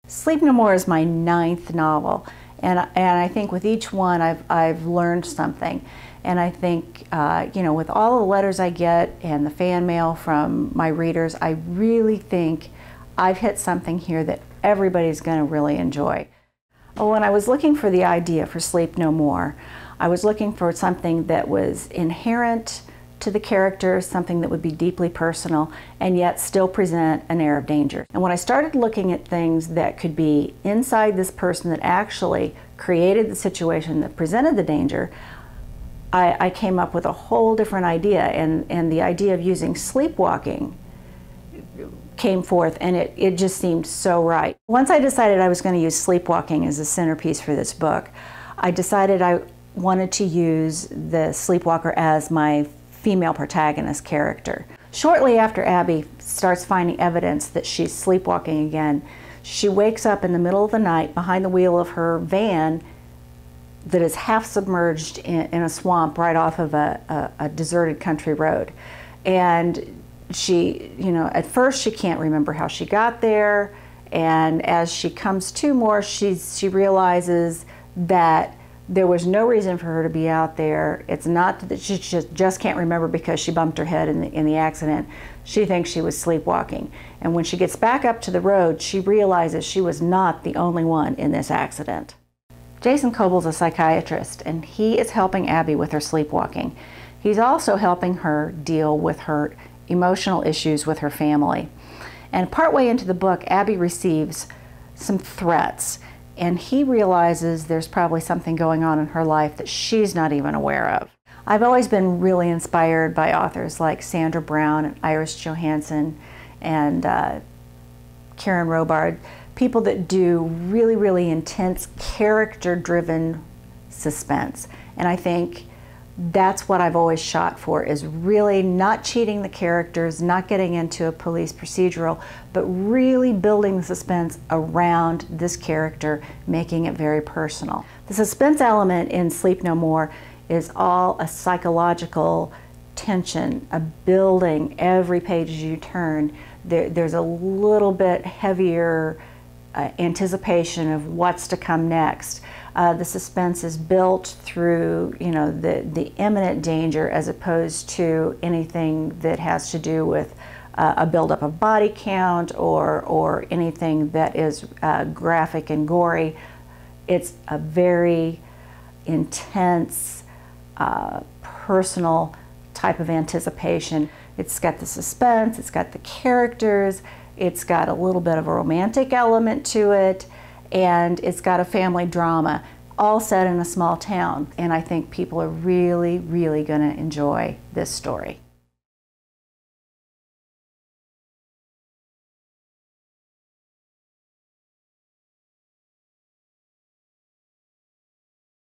Sleep No More is my 9th novel, and I think with each one I've learned something. And I think, with all the letters I get and the fan mail from my readers, I really think I've hit something here that everybody's going to really enjoy. When I was looking for the idea for Sleep No More, I was looking for something that was inherent to the characters, something that would be deeply personal and yet still present an air of danger. And when I started looking at things that could be inside this person that actually created the situation that presented the danger, I came up with a whole different idea, and the idea of using sleepwalking came forth, and it just seemed so right. Once I decided I was going to use sleepwalking as a centerpiece for this book, I decided I wanted to use the sleepwalker as my female protagonist character. Shortly after Abby starts finding evidence that she's sleepwalking again, she wakes up in the middle of the night behind the wheel of her van that is half submerged in a swamp right off of a deserted country road. And she, at first she can't remember how she got there, and as she comes to more, she realizes that there was no reason for her to be out there. It's not that she just can't remember because she bumped her head in the accident. She thinks she was sleepwalking. And when she gets back up to the road, she realizes she was not the only one in this accident. Jason Coble's a psychiatrist, and he is helping Abby with her sleepwalking. He's also helping her deal with her emotional issues with her family. And partway into the book, Abby receives some threats, and he realizes there's probably something going on in her life that she's not even aware of. I've always been really inspired by authors like Sandra Brown and Iris Johansen and Karen Robard, people that do really, really intense, character-driven suspense. And I think that's what I've always shot for, is really not cheating the characters, not getting into a police procedural, but really building the suspense around this character, making it very personal. The suspense element in Sleep No More is all a psychological tension, a building every page as you turn. There's a little bit heavier anticipation of what's to come next. The suspense is built through, the imminent danger, as opposed to anything that has to do with a buildup of body count or anything that is graphic and gory. It's a very intense, personal type of anticipation. It's got the suspense, it's got the characters, it's got a little bit of a romantic element to it, and it's got a family drama, all set in a small town. And I think people are really, really going to enjoy this story.